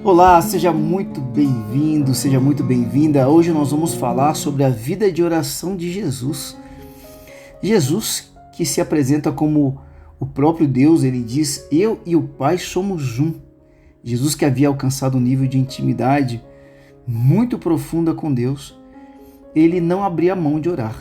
Olá, seja muito bem-vindo, seja muito bem-vinda. Hoje nós vamos falar sobre a vida de oração de Jesus. Jesus, que se apresenta como o próprio Deus, ele diz: Eu e o Pai somos um. Jesus, que havia alcançado um nível de intimidade muito profunda com Deus, ele não abria mão de orar.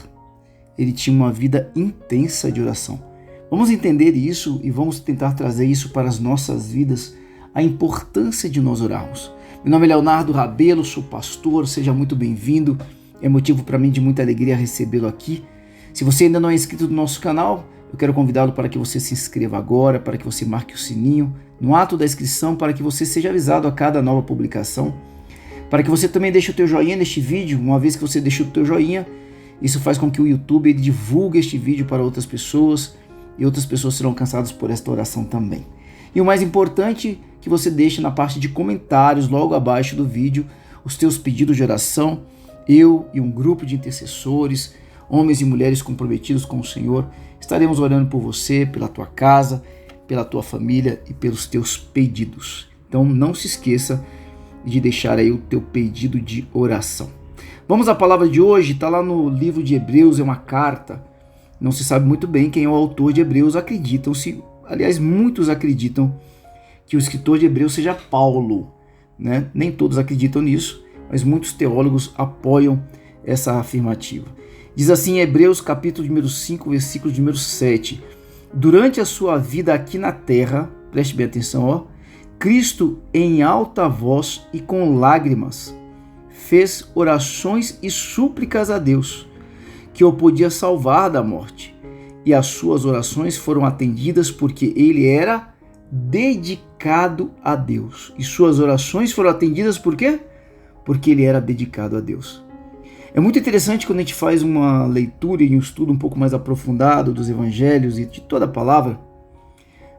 Ele tinha uma vida intensa de oração. Vamos entender isso e vamos tentar trazer isso para as nossas vidas, a importância de nós orarmos. Meu nome é Leonardo Rabelo, sou pastor, seja muito bem-vindo. É motivo para mim de muita alegria recebê-lo aqui. Se você ainda não é inscrito no nosso canal, eu quero convidá-lo para que você se inscreva agora, para que você marque o sininho no ato da inscrição, para que você seja avisado a cada nova publicação, para que você também deixe o teu joinha neste vídeo. Uma vez que você deixa o teu joinha, isso faz com que o YouTube ele divulgue este vídeo para outras pessoas e outras pessoas serão alcançadas por esta oração também. E o mais importante, que você deixe na parte de comentários logo abaixo do vídeo os teus pedidos de oração. Eu e um grupo de intercessores, homens e mulheres comprometidos com o Senhor, estaremos orando por você, pela tua casa, pela tua família e pelos teus pedidos. Então não se esqueça de deixar aí o teu pedido de oração. Vamos à palavra de hoje, está lá no livro de Hebreus, é uma carta. Não se sabe muito bem quem é o autor de Hebreus, muitos acreditam que o escritor de Hebreus seja Paulo, né? Nem todos acreditam nisso, mas muitos teólogos apoiam essa afirmativa. Diz assim em Hebreus capítulo número 5, versículo número 7. Durante a sua vida aqui na terra, preste bem atenção, Cristo em alta voz e com lágrimas fez orações e súplicas a Deus, que o podia salvar da morte. E as suas orações foram atendidas porque ele era dedicado a Deus. E suas orações foram atendidas por quê? Porque ele era dedicado a Deus. É muito interessante quando a gente faz uma leitura e um estudo um pouco mais aprofundado dos evangelhos e de toda a palavra,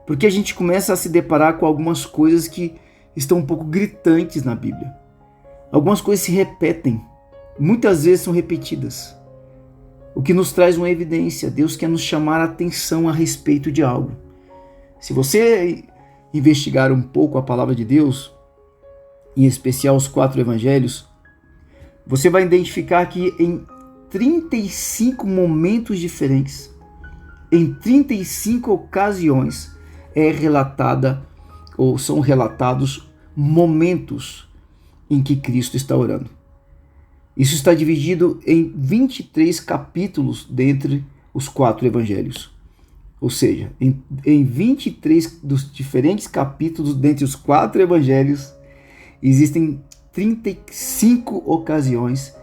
porque a gente começa a se deparar com algumas coisas que estão um pouco gritantes na Bíblia. Algumas coisas se repetem, muitas vezes são repetidas. O que nos traz uma evidência, Deus quer nos chamar a atenção a respeito de algo. Se você investigar um pouco a palavra de Deus, em especial os 4 evangelhos, você vai identificar que em 35 momentos diferentes, em 35 ocasiões, são relatados momentos em que Cristo está orando. Isso está dividido em 23 capítulos dentre os 4 evangelhos. Ou seja, em 23 dos diferentes capítulos dentre os 4 evangelhos, existem 35 ocasiões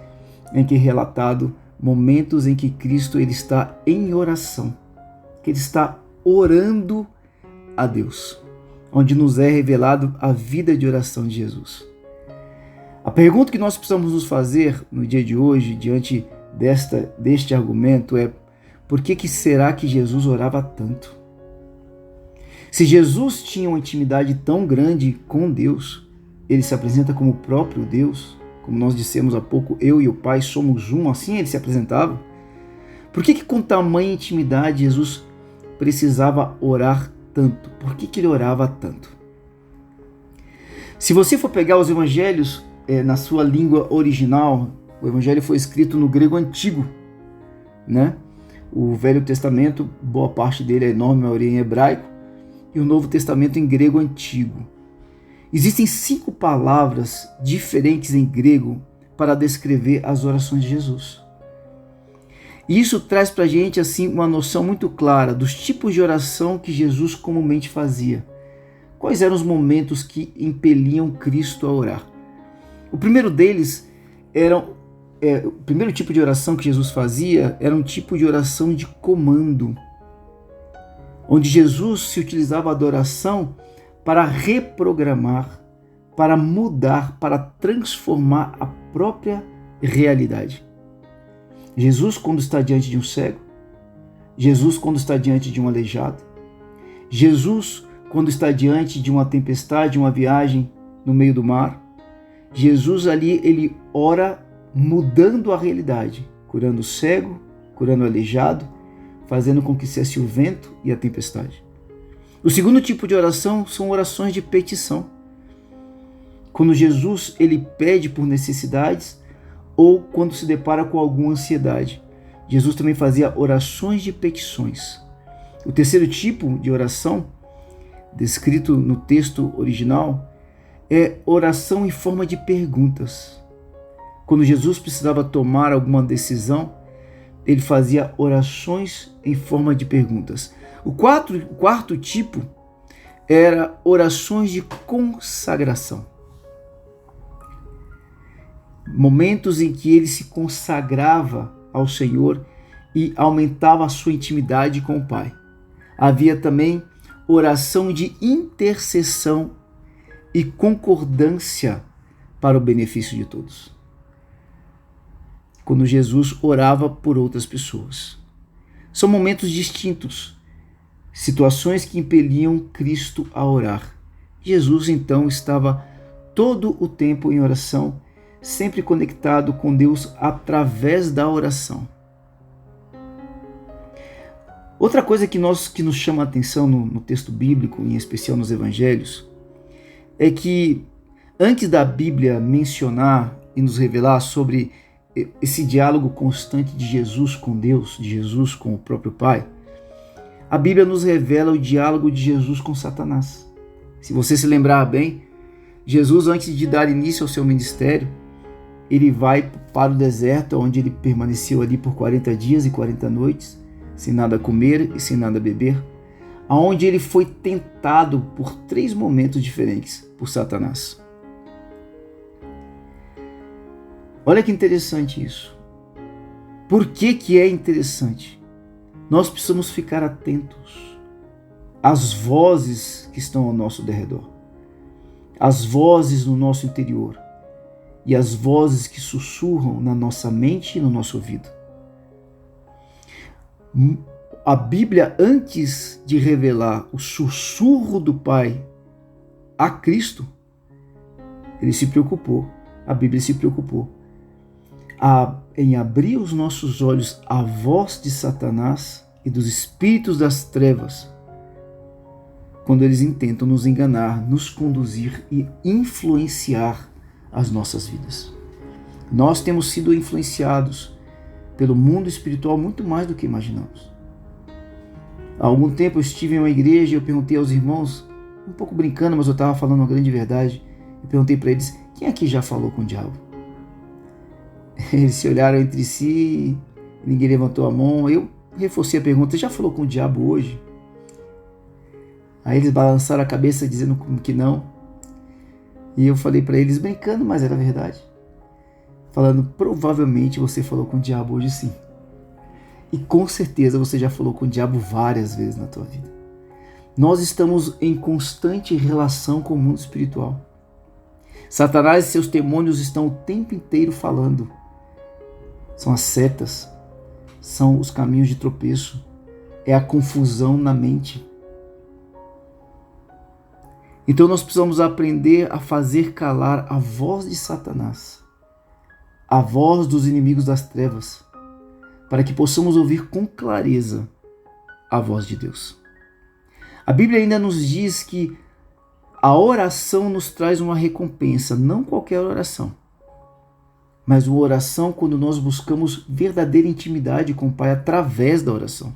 em que é relatado momentos em que Cristo ele está em oração, que ele está orando a Deus, onde nos é revelado a vida de oração de Jesus. A pergunta que nós precisamos nos fazer no dia de hoje, diante deste argumento, é: por que será que Jesus orava tanto? Se Jesus tinha uma intimidade tão grande com Deus, ele se apresenta como o próprio Deus, como nós dissemos há pouco, eu e o Pai somos um, assim ele se apresentava. Por que com tamanha intimidade Jesus precisava orar tanto? Por que ele orava tanto? Se você for pegar os evangelhos na sua língua original, o evangelho foi escrito no grego antigo, né? O Velho Testamento, boa parte dele, a enorme maioria em hebraico, e o Novo Testamento em grego antigo. Existem 5 palavras diferentes em grego para descrever as orações de Jesus. E isso traz para a gente assim, uma noção muito clara dos tipos de oração que Jesus comumente fazia. Quais eram os momentos que impeliam Cristo a orar? O primeiro deles o primeiro tipo de oração que Jesus fazia era um tipo de oração de comando, onde Jesus se utilizava da oração para reprogramar, para mudar, para transformar a própria realidade. Jesus, quando está diante de um cego, Jesus, quando está diante de um aleijado, Jesus, quando está diante de uma tempestade, uma viagem no meio do mar, Jesus ali, ele ora mudando a realidade, curando o cego, curando o aleijado, fazendo com que cesse o vento e a tempestade. O segundo tipo de oração são orações de petição. Quando Jesus ele pede por necessidades ou quando se depara com alguma ansiedade. Jesus também fazia orações de petições. O terceiro tipo de oração, descrito no texto original, é oração em forma de perguntas. Quando Jesus precisava tomar alguma decisão, ele fazia orações em forma de perguntas. O quarto tipo era orações de consagração. Momentos em que ele se consagrava ao Senhor e aumentava a sua intimidade com o Pai. Havia também oração de intercessão e concordância para o benefício de todos. Quando Jesus orava por outras pessoas. São momentos distintos, situações que impeliam Cristo a orar. Jesus então estava todo o tempo em oração, sempre conectado com Deus através da oração. Outra coisa que nos chama a atenção no texto bíblico, em especial nos evangelhos, é que antes da Bíblia mencionar e nos revelar sobre esse diálogo constante de Jesus com Deus, de Jesus com o próprio Pai, a Bíblia nos revela o diálogo de Jesus com Satanás. Se você se lembrar bem, Jesus, antes de dar início ao seu ministério, ele vai para o deserto, onde ele permaneceu ali por 40 dias e 40 noites, sem nada comer e sem nada beber, aonde ele foi tentado por 3 momentos diferentes por Satanás. Olha que interessante isso. Por que é interessante? Nós precisamos ficar atentos às vozes que estão ao nosso derredor, às vozes no nosso interior e as vozes que sussurram na nossa mente e no nosso ouvido. A Bíblia, antes de revelar o sussurro do Pai a Cristo, a Bíblia se preocupou em abrir os nossos olhos à voz de Satanás e dos espíritos das trevas, quando eles intentam nos enganar, nos conduzir e influenciar as nossas vidas. Nós temos sido influenciados pelo mundo espiritual muito mais do que imaginamos. Há algum tempo eu estive em uma igreja e eu perguntei aos irmãos, um pouco brincando, mas eu estava falando uma grande verdade, eu perguntei para eles, quem aqui já falou com o diabo? Eles se olharam entre si, ninguém levantou a mão. Eu reforcei a pergunta, já falou com o diabo hoje? Aí eles balançaram a cabeça dizendo que não. E eu falei para eles brincando, mas era verdade. Falando, provavelmente você falou com o diabo hoje sim. E com certeza você já falou com o diabo várias vezes na tua vida. Nós estamos em constante relação com o mundo espiritual. Satanás e seus demônios estão o tempo inteiro falando. São as setas, são os caminhos de tropeço, é a confusão na mente. Então nós precisamos aprender a fazer calar a voz de Satanás, a voz dos inimigos das trevas, para que possamos ouvir com clareza a voz de Deus. A Bíblia ainda nos diz que a oração nos traz uma recompensa, não qualquer oração, mas uma oração quando nós buscamos verdadeira intimidade com o Pai através da oração.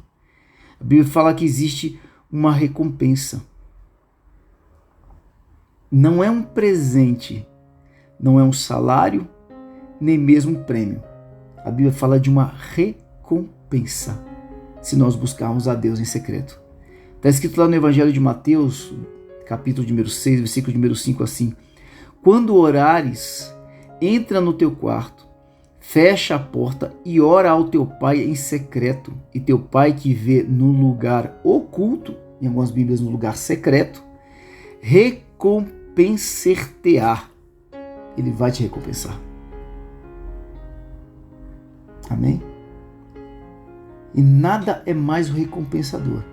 A Bíblia fala que existe uma recompensa. Não é um presente, não é um salário, nem mesmo um prêmio. A Bíblia fala de uma recompensa, se nós buscarmos a Deus em secreto. Está escrito lá no Evangelho de Mateus, capítulo número 6, versículo número 5, assim: quando orares, entra no teu quarto, fecha a porta e ora ao teu pai em secreto, e teu pai que vê no lugar oculto, em algumas Bíblias no lugar secreto, recompensar-te-á. Ele vai te recompensar. Amém? E nada é mais recompensador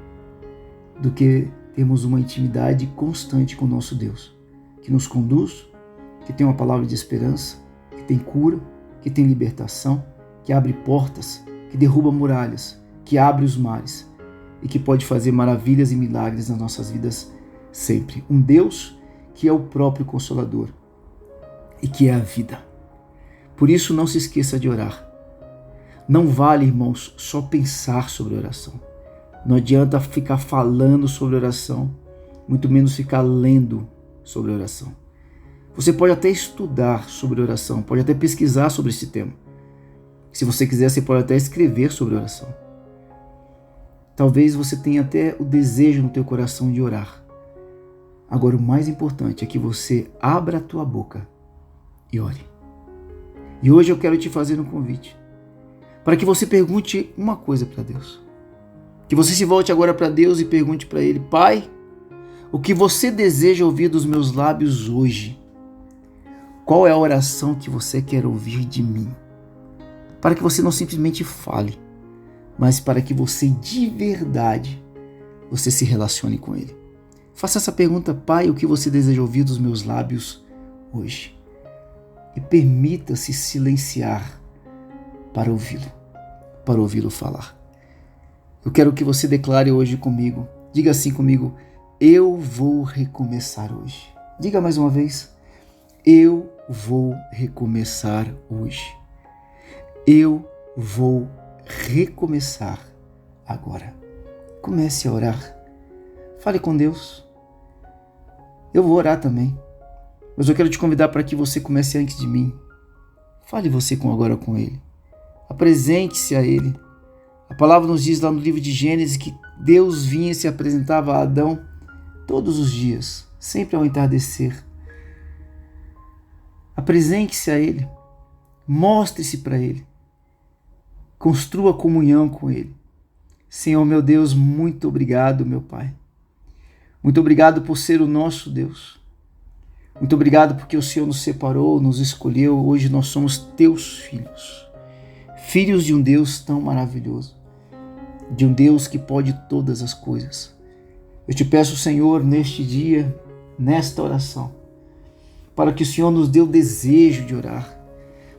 do que termos uma intimidade constante com o nosso Deus, que nos conduz, que tem uma palavra de esperança, que tem cura, que tem libertação, que abre portas, que derruba muralhas, que abre os mares. e que pode fazer maravilhas e milagres nas nossas vidas sempre. Um Deus que é o próprio Consolador e que é a vida. Por isso, não se esqueça de orar. Não vale, irmãos, só pensar sobre oração. Não adianta ficar falando sobre oração, muito menos ficar lendo sobre oração. Você pode até estudar sobre oração, pode até pesquisar sobre esse tema. Se você quiser, você pode até escrever sobre oração. Talvez você tenha até o desejo no teu coração de orar. Agora, o mais importante é que você abra a tua boca e ore. E hoje eu quero te fazer um convite para que você pergunte uma coisa para Deus. Que você se volte agora para Deus e pergunte para Ele: Pai, o que você deseja ouvir dos meus lábios hoje? Qual é a oração que você quer ouvir de mim? Para que você não simplesmente fale, mas para que você de verdade você se relacione com Ele. Faça essa pergunta: Pai, o que você deseja ouvir dos meus lábios hoje? E permita-se silenciar para ouvi-lo falar. Eu quero que você declare hoje comigo, diga assim comigo: eu vou recomeçar hoje. Diga mais uma vez: eu vou recomeçar hoje. Eu vou recomeçar agora. Comece a orar. Fale com Deus. Eu vou orar também, mas eu quero te convidar para que você comece antes de mim. Fale você agora com Ele. Apresente-se a Ele. A palavra nos diz lá no livro de Gênesis que Deus vinha e se apresentava a Adão todos os dias, sempre ao entardecer. Apresente-se a Ele. Mostre-se para Ele. Construa comunhão com Ele. Senhor meu Deus, muito obrigado, meu Pai. Muito obrigado por ser o nosso Deus. Muito obrigado porque o Senhor nos separou, nos escolheu. Hoje nós somos teus filhos. Filhos de um Deus tão maravilhoso. De um Deus que pode todas as coisas. Eu te peço, Senhor, neste dia, nesta oração, para que o Senhor nos dê o desejo de orar,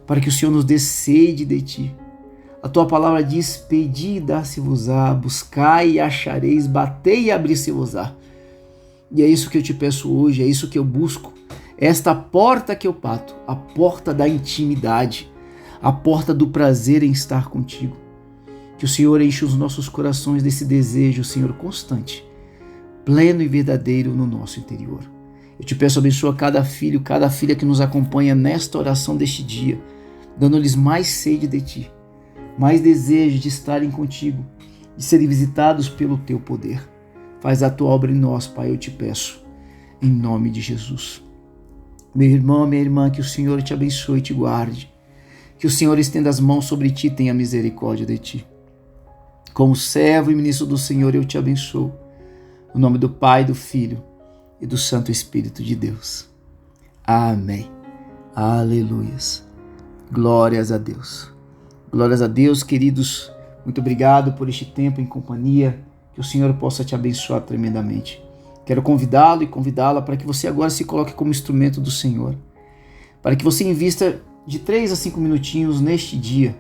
para que o Senhor nos dê sede de Ti. A Tua palavra diz: pedi e dar-se-vos-á, buscai e achareis, batei e abrir-se-vos-á. E é isso que eu te peço hoje, é isso que eu busco. Esta porta que eu bato, a porta da intimidade, a porta do prazer em estar contigo. Que o Senhor enche os nossos corações desse desejo, Senhor, constante, pleno e verdadeiro no nosso interior. Eu te peço, abençoa cada filho, cada filha que nos acompanha nesta oração deste dia, dando-lhes mais sede de Ti, mais desejo de estarem contigo, de serem visitados pelo Teu poder. Faz a Tua obra em nós, Pai, eu te peço, em nome de Jesus. Meu irmão, minha irmã, que o Senhor te abençoe e te guarde, que o Senhor estenda as mãos sobre ti e tenha misericórdia de ti. Como servo e ministro do Senhor, eu te abençoo, no nome do Pai, do Filho e do Santo Espírito de Deus. Amém. Aleluias. Glórias a Deus. Glórias a Deus, queridos. Muito obrigado por este tempo em companhia. Que o Senhor possa te abençoar tremendamente. Quero convidá-lo e convidá-la para que você agora se coloque como instrumento do Senhor. Para que você invista de 3 a 5 minutinhos neste dia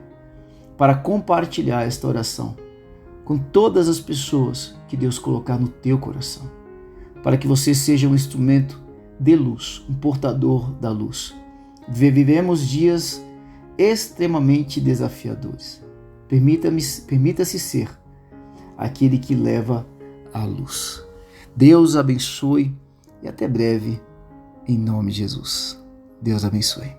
para compartilhar esta oração com todas as pessoas que Deus colocar no teu coração. Para que você seja um instrumento de luz, um portador da luz. Vivemos dias extremamente desafiadores. Permita-se ser aquele que leva a luz. Deus abençoe e até breve, em nome de Jesus. Deus abençoe.